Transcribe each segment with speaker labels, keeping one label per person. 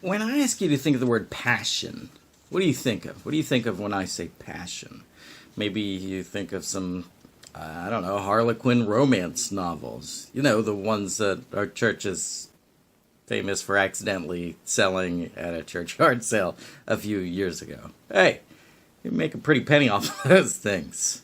Speaker 1: When I ask you to think of the word passion, what do you think of? What do you think of when I say passion? Maybe you think of some, I don't know, Harlequin romance novels. You know, the ones that our church is famous for accidentally selling at a church yard sale a few years ago. Hey, you make a pretty penny off of those things.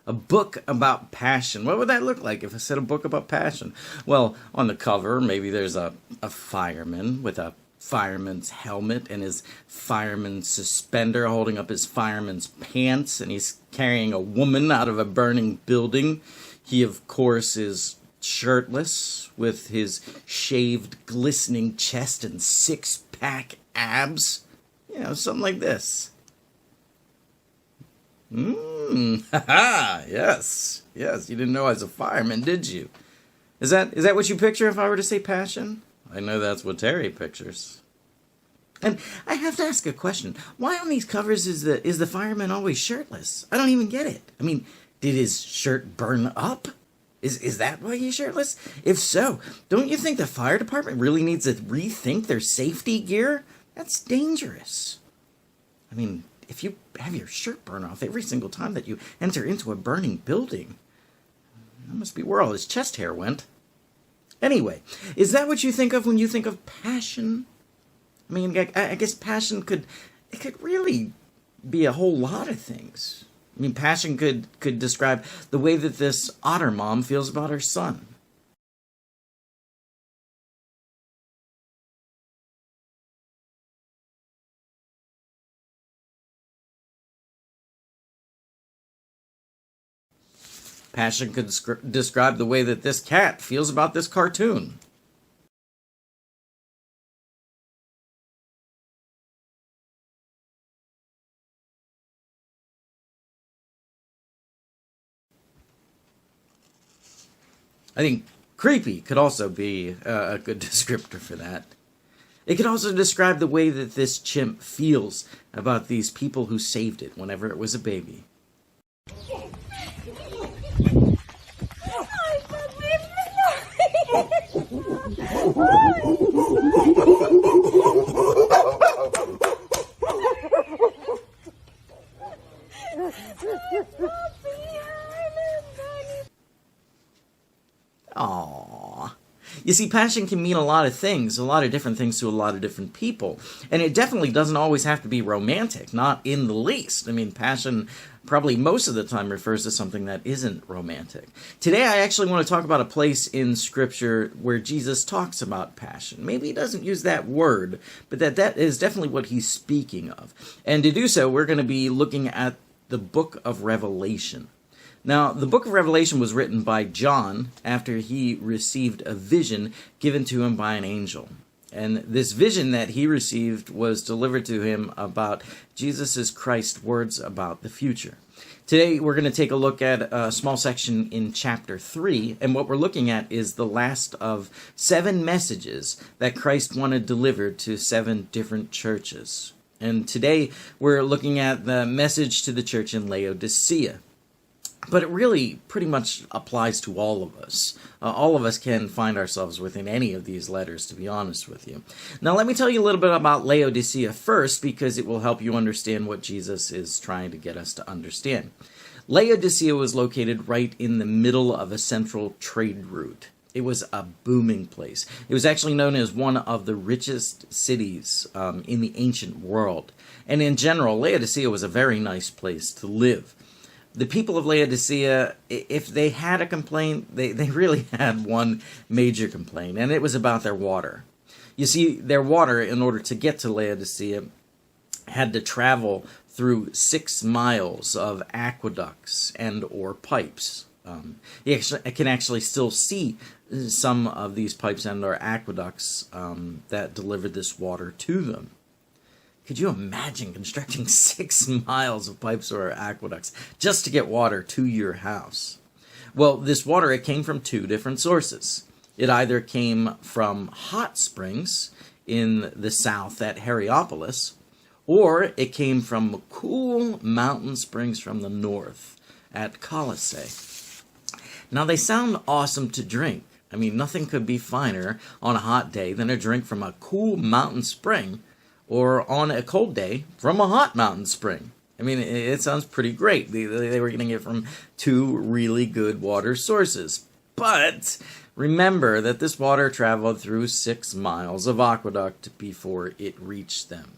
Speaker 1: A book about passion. What would that look like if I said a book about passion? Well, on the cover, maybe there's a fireman with a fireman's helmet and his fireman's suspender holding up his fireman's pants, and he's carrying a woman out of a burning building. He, of course, is shirtless with his shaved, glistening chest and six-pack abs. You know, something like this. Haha, yes, you didn't know I was a fireman, did you? Is that what you picture if I were to say passion? I know that's what Terry pictures. And I have to ask a question. Why on these covers is the fireman always shirtless? I don't even get it. I mean, did his shirt burn up? Is that why he's shirtless? If so, don't you think the fire department really needs to rethink their safety gear? That's dangerous. I mean, if you have your shirt burn off every single time that you enter into a burning building, that must be where all his chest hair went. Anyway, is that what you think of when you think of passion? I mean, I guess passion could really be a whole lot of things. I mean, passion could describe the way that this otter mom feels about her son. Passion could describe the way that this cat feels about this cartoon. I think creepy could also be a good descriptor for that. It could also describe the way that this chimp feels about these people who saved it whenever it was a baby. Aww. You see, passion can mean a lot of things, a lot of different things to a lot of different people. And it definitely doesn't always have to be romantic, not in the least. I mean, passion probably most of the time refers to something that isn't romantic. Today, I actually want to talk about a place in Scripture where Jesus talks about passion. Maybe he doesn't use that word, but that is definitely what he's speaking of. And to do so, we're going to be looking at the book of Revelation. Now, the book of Revelation was written by John after he received a vision given to him by an angel. And this vision that he received was delivered to him about Jesus Christ's words about the future. Today, we're going to take a look at a small section in chapter 3, and what we're looking at is the last of 7 messages that Christ wanted delivered to 7 different churches. And today, we're looking at the message to the church in Laodicea. But it really pretty much applies to all of us. All of us can find ourselves within any of these letters, to be honest with you. Now, let me tell you a little bit about Laodicea first, because it will help you understand what Jesus is trying to get us to understand. Laodicea was located right in the middle of a central trade route. It was a booming place. It was actually known as one of the richest cities in the ancient world. And in general, Laodicea was a very nice place to live. The people of Laodicea, if they had a complaint, they really had one major complaint, and it was about their water. You see, their water, in order to get to Laodicea, had to travel through 6 miles of aqueducts and or pipes. You can actually still see some of these pipes and or aqueducts that delivered this water to them. Could you imagine constructing 6 miles of pipes or aqueducts just to get water to your house? Well, this water, it came from 2 different sources. It either came from hot springs in the south at Hierapolis, or it came from cool mountain springs from the north at Colossae. Now, they sound awesome to drink, I mean, nothing could be finer on a hot day than a drink from a cool mountain spring, or on a cold day from a hot mountain spring. I mean, it sounds pretty great. They were getting it from two really good water sources. But remember that this water traveled through 6 miles of aqueduct before it reached them.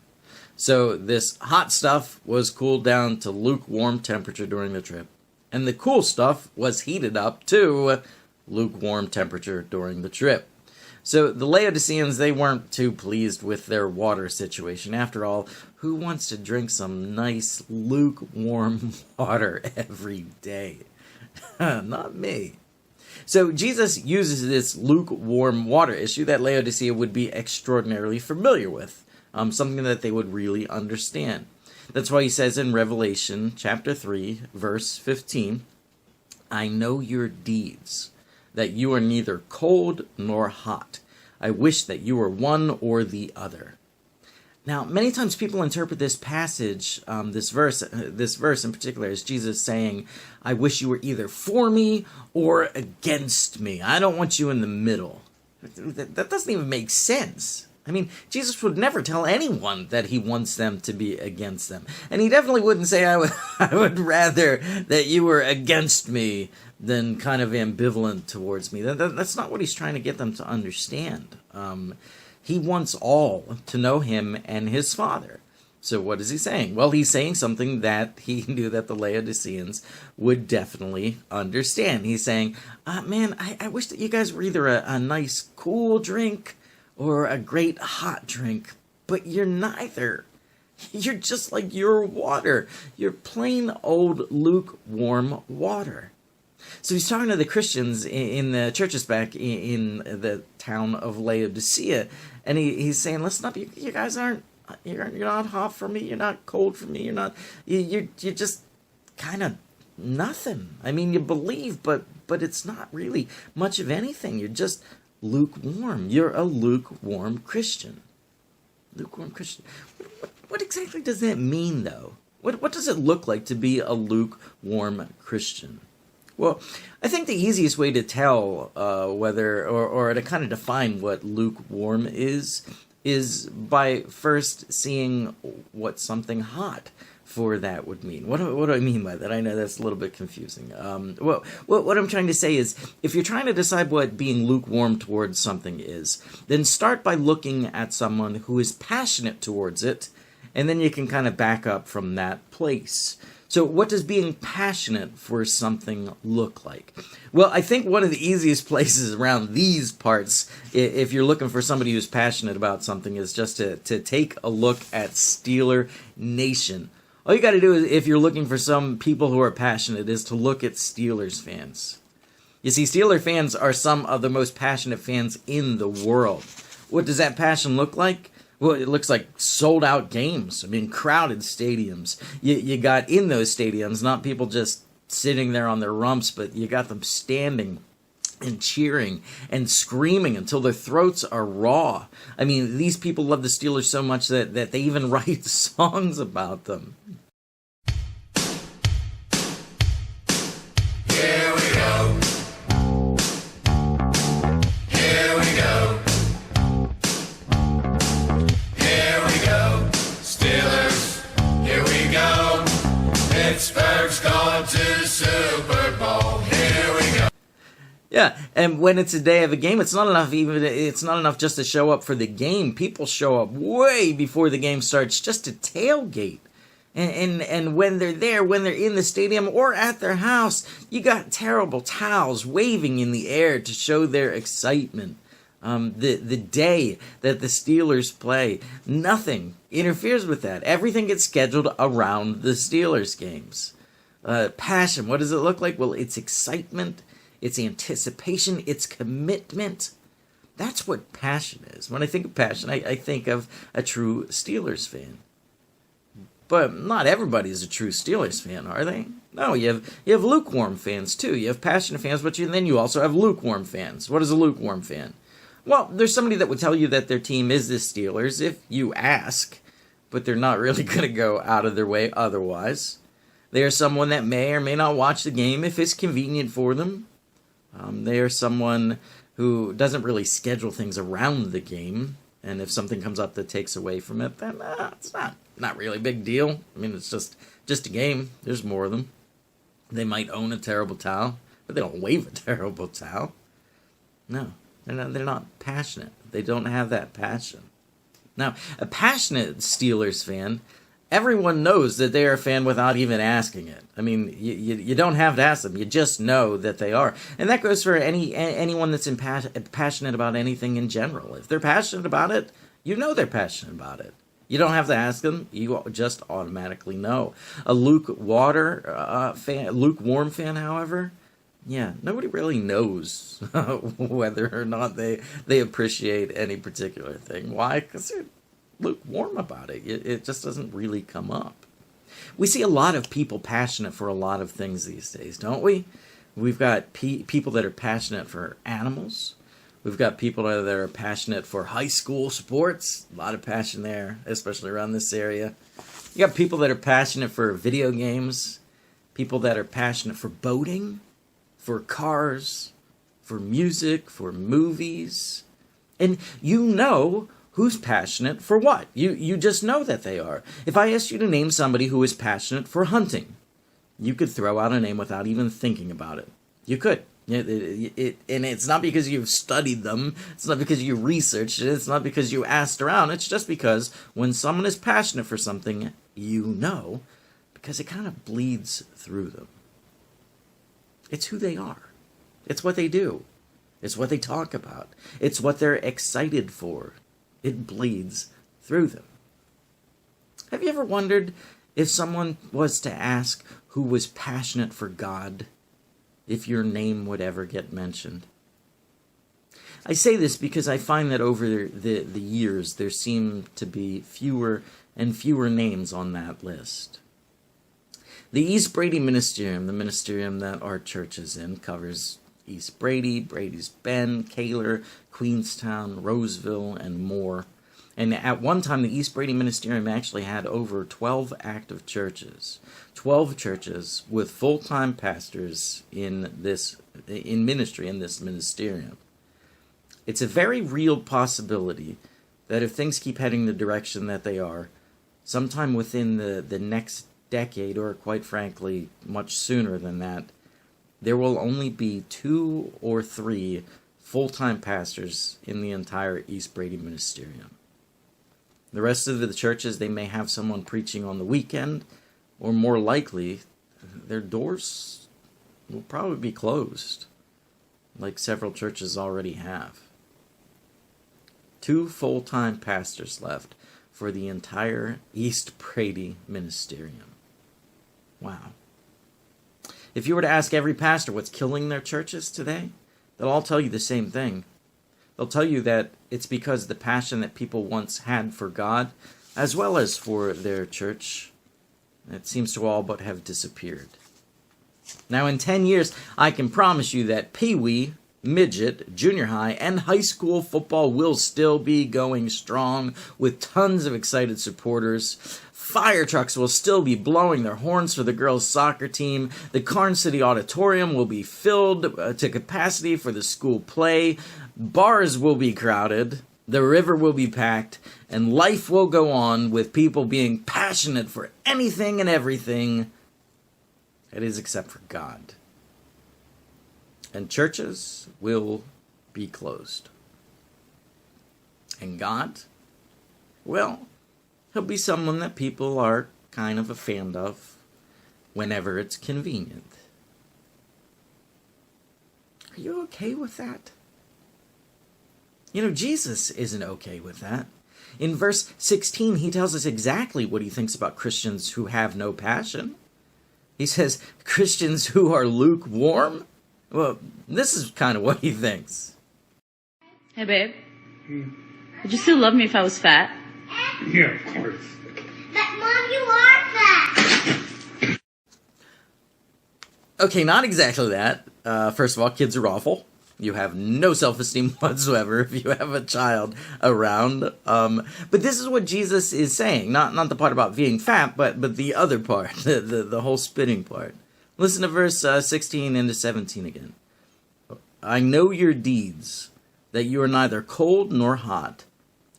Speaker 1: So this hot stuff was cooled down to lukewarm temperature during the trip, and the cool stuff was heated up to lukewarm temperature during the trip. So the Laodiceans, they weren't too pleased with their water situation. After all, who wants to drink some nice lukewarm water every day? Not me. So Jesus uses this lukewarm water issue that Laodicea would be extraordinarily familiar with, something that they would really understand. That's why he says in Revelation chapter 3, verse 15, I know your deeds, that you are neither cold nor hot. I wish that you were one or the other. Now, many times people interpret this passage, this verse in particular, as Jesus saying, I wish you were either for me or against me. I don't want you in the middle. That doesn't even make sense. I mean, Jesus would never tell anyone that he wants them to be against them. And he definitely wouldn't say, I would rather that you were against me than kind of ambivalent towards me. That's not what he's trying to get them to understand. He wants all to know him and his Father. So what is he saying? Well, he's saying something that he knew that the Laodiceans would definitely understand. He's saying, man, I wish that you guys were either a nice cool drink or a great hot drink, but you're neither. You're just like your water. You're plain old lukewarm water. So he's talking to the Christians in the churches back in the town of Laodicea, and he's saying, listen up, you guys you're not hot for me, you're not cold for me, you're just kind of nothing. I mean, you believe, but it's not really much of anything. You're just lukewarm. You're a lukewarm Christian. Lukewarm Christian. What exactly does that mean, though? What does it look like to be a lukewarm Christian? Well, I think the easiest way to tell whether, or to kind of define what lukewarm is by first seeing what something hot for that would mean. What do I mean by that? I know that's a little bit confusing. What I'm trying to say is, if you're trying to decide what being lukewarm towards something is, then start by looking at someone who is passionate towards it, and then you can kind of back up from that place. So what does being passionate for something look like? Well, I think one of the easiest places around these parts, if you're looking for somebody who's passionate about something, is just to take a look at Steeler Nation. All you got to do, is, if you're looking for some people who are passionate, is to look at Steelers fans. You see, Steeler fans are some of the most passionate fans in the world. What does that passion look like? Well, it looks like sold-out games. I mean, crowded stadiums. You got in those stadiums, not people just sitting there on their rumps, but you got them standing and cheering and screaming until their throats are raw. I mean, these people love the Steelers so much that they even write songs about them.
Speaker 2: Here we go. Here we go. Here we go. Steelers, here we go. Pittsburgh's going to the Super Bowl. Here we go.
Speaker 1: Yeah, and when it's a day of a game, it's not enough just to show up for the game. People show up way before the game starts just to tailgate. And when they're there, when they're in the stadium or at their house, you got terrible towels waving in the air to show their excitement. The day that the Steelers play, nothing interferes with that. Everything gets scheduled around the Steelers games. Passion, what does it look like? Well, it's excitement. It's anticipation, it's commitment. That's what passion is. When I think of passion, I think of a true Steelers fan. But not everybody is a true Steelers fan, are they? No, you have lukewarm fans too. You have passionate fans, but then you also have lukewarm fans. What is a lukewarm fan? Well, there's somebody that would tell you that their team is the Steelers if you ask, but they're not really going to go out of their way otherwise. They are someone that may or may not watch the game if it's convenient for them. They are someone who doesn't really schedule things around the game. And if something comes up that takes away from it, then it's not really a big deal. I mean, it's just a game. There's more of them. They might own a terrible towel, but they don't wave a terrible towel. No, they're not passionate. They don't have that passion. Now, a passionate Steelers fan, everyone knows that they are a fan without even asking it. I mean, you don't have to ask them. You just know that they are. And that goes for anyone that's passionate about anything in general. If they're passionate about it, you know they're passionate about it. You don't have to ask them. You just automatically know. A lukewarm fan, however, yeah, nobody really knows whether or not they appreciate any particular thing. Why? Because they're lukewarm about it. It just doesn't really come up. We see a lot of people passionate for a lot of things these days, don't we? We've got people that are passionate for animals. We've got people that are passionate for high school sports. A lot of passion there, especially around this area. You got people that are passionate for video games. People that are passionate for boating, for cars, for music, for movies. And you know who's passionate for what. You just know that they are. If I asked you to name somebody who is passionate for hunting, you could throw out a name without even thinking about it. You could. And it's not because you've studied them. It's not because you researched it. It's not because you asked around. It's just because when someone is passionate for something, you know, because it kind of bleeds through them. It's who they are. It's what they do. It's what they talk about. It's what they're excited for. It bleeds through them. Have you ever wondered if someone was to ask who was passionate for God, if your name would ever get mentioned? I say this because I find that over the years there seem to be fewer and fewer names on that list. The East Brady Ministerium, the ministerium that our church is in, covers East Brady, Brady's Bend, Kaler, Queenstown, Roseville, and more. And at one time, the East Brady Ministerium actually had over 12 active churches. 12 churches with full-time pastors in ministry in this ministerium. It's a very real possibility that if things keep heading the direction that they are, sometime within the next decade, or quite frankly, much sooner than that, there will only be 2 or 3 full-time pastors in the entire East Brady Ministerium. The rest of the churches, they may have someone preaching on the weekend, or more likely, their doors will probably be closed, like several churches already have. 2 full-time pastors left for the entire East Brady Ministerium. Wow. If you were to ask every pastor what's killing their churches today, they'll all tell you the same thing. They'll tell you that it's because the passion that people once had for God, as well as for their church, it seems to all but have disappeared. Now, in 10 years, I can promise you that Pee-wee, midget, junior high, and high school football will still be going strong with tons of excited supporters. Fire trucks will still be blowing their horns for the girls' soccer team. The Carn City Auditorium will be filled to capacity for the school play. Bars will be crowded. The river will be packed. And life will go on with people being passionate for anything and everything. It is except for God. And churches will be closed. And God? Well, he'll be someone that people are kind of a fan of whenever it's convenient. Are you okay with that? You know, Jesus isn't okay with that. In verse 16, he tells us exactly what he thinks about Christians who have no passion. He says, Christians who are lukewarm? Well, this is kind of what he thinks.
Speaker 3: Hey, babe. Would you still love me if I was fat?
Speaker 4: Yeah, of course.
Speaker 5: But, Mom, you are fat.
Speaker 1: Okay, not exactly that. First of all, kids are awful. You have no self-esteem whatsoever if you have a child around. But this is what Jesus is saying. Not the part about being fat, but the other part, the whole spitting part. Listen to verse 16 into 17 again. I know your deeds, that you are neither cold nor hot.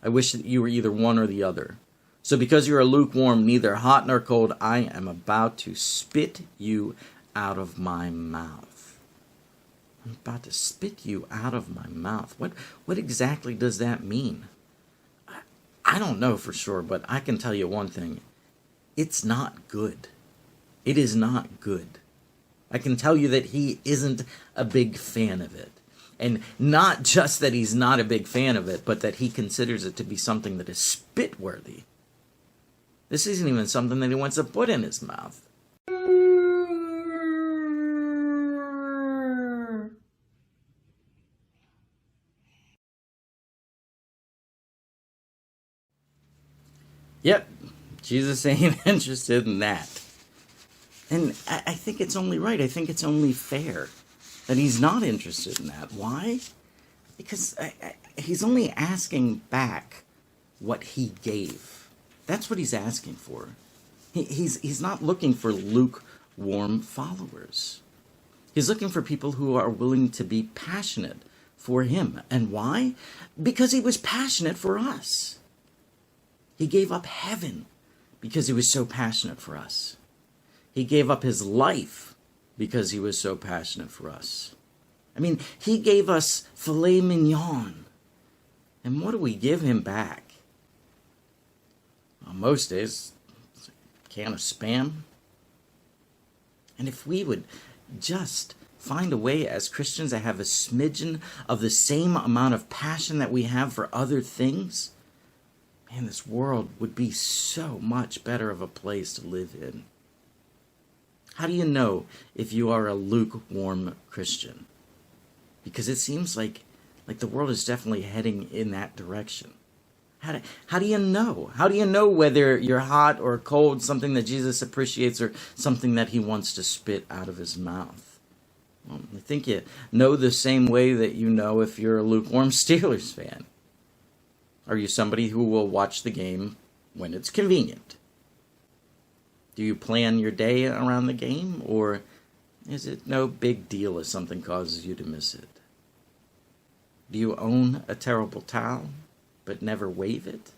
Speaker 1: I wish that you were either one or the other. So because you are lukewarm, neither hot nor cold, I am about to spit you out of my mouth. I'm about to spit you out of my mouth. What exactly does that mean? I don't know for sure, but I can tell you one thing. It's not good. It is not good. I can tell you that he isn't a big fan of it. And not just that he's not a big fan of it, but that he considers it to be something that is spit-worthy. This isn't even something that he wants to put in his mouth. Yep, Jesus ain't interested in that. And I think it's only right. I think it's only fair that he's not interested in that. Why? Because he's only asking back what he gave. That's what he's asking for. He's not looking for lukewarm followers. He's looking for people who are willing to be passionate for him. And why? Because he was passionate for us. He gave up heaven because he was so passionate for us. He gave up his life because he was so passionate for us. I mean, he gave us filet mignon. And what do we give him back? Well, most days, it's a can of Spam. And if we would just find a way as Christians to have a smidgen of the same amount of passion that we have for other things, man, this world would be so much better of a place to live in. How do you know if you are a lukewarm Christian? Because it seems like the world is definitely heading in that direction. How do you know? How do you know whether you're hot or cold, something that Jesus appreciates or something that he wants to spit out of his mouth? Well, I think you know the same way that you know if you're a lukewarm Steelers fan. Are you somebody who will watch the game when it's convenient? Do you plan your day around the game, or is it no big deal if something causes you to miss it? Do you own a terrible towel, but never wave it?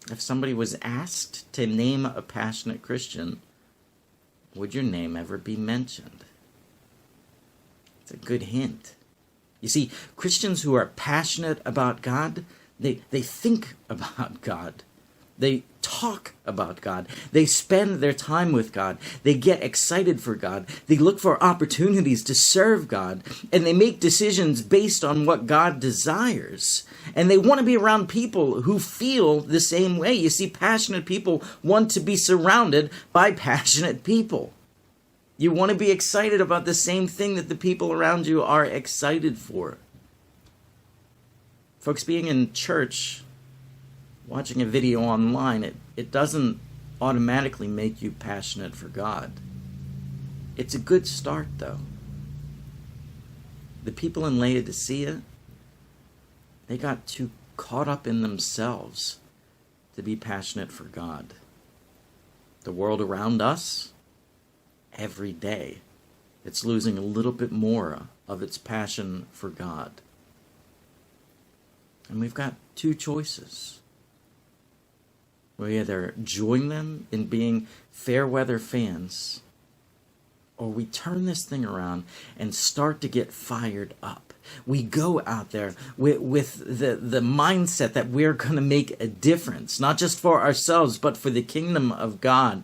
Speaker 1: If somebody was asked to name a passionate Christian, would your name ever be mentioned? It's a good hint. You see, Christians who are passionate about God, they think about God. They talk about God. They spend their time with God. They get excited for God. They look for opportunities to serve God. And they make decisions based on what God desires. And they want to be around people who feel the same way. You see, passionate people want to be surrounded by passionate people. You want to be excited about the same thing that the people around you are excited for. Folks, being in church, watching a video online, it doesn't automatically make you passionate for God. It's a good start, though. The people in Laodicea, they got too caught up in themselves to be passionate for God. The world around us, every day, it's losing a little bit more of its passion for God. And we've got two choices. We either join them in being fair weather fans, or we turn this thing around and start to get fired up. We go out there with the mindset that we're going to make a difference, not just for ourselves, but for the kingdom of God.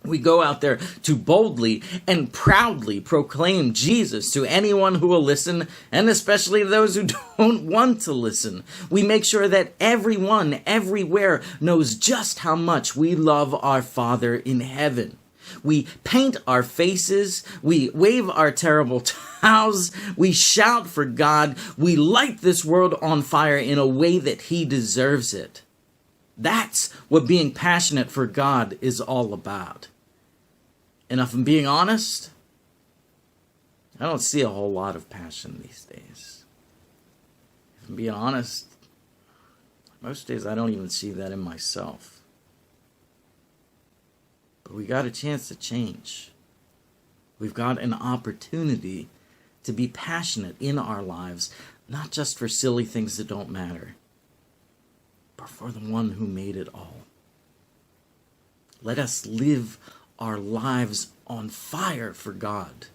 Speaker 1: We go out there to boldly and proudly proclaim Jesus to anyone who will listen, and especially those who don't want to listen. We make sure that everyone, everywhere, knows just how much we love our Father in heaven. We paint our faces, we wave our terrible towels, we shout for God, we light this world on fire in a way that He deserves it. That's what being passionate for God is all about. And if I'm being honest, I don't see a whole lot of passion these days. If I'm being honest, most days I don't even see that in myself. But we got a chance to change. We've got an opportunity to be passionate in our lives, not just for silly things that don't matter, but for the one who made it all. Let us live our lives on fire for God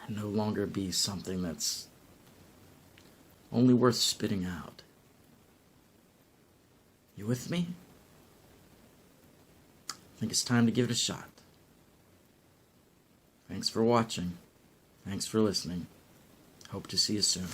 Speaker 1: and no longer be something that's only worth spitting out. You with me? I think it's time to give it a shot. Thanks for watching. Thanks for listening. Hope to see you soon.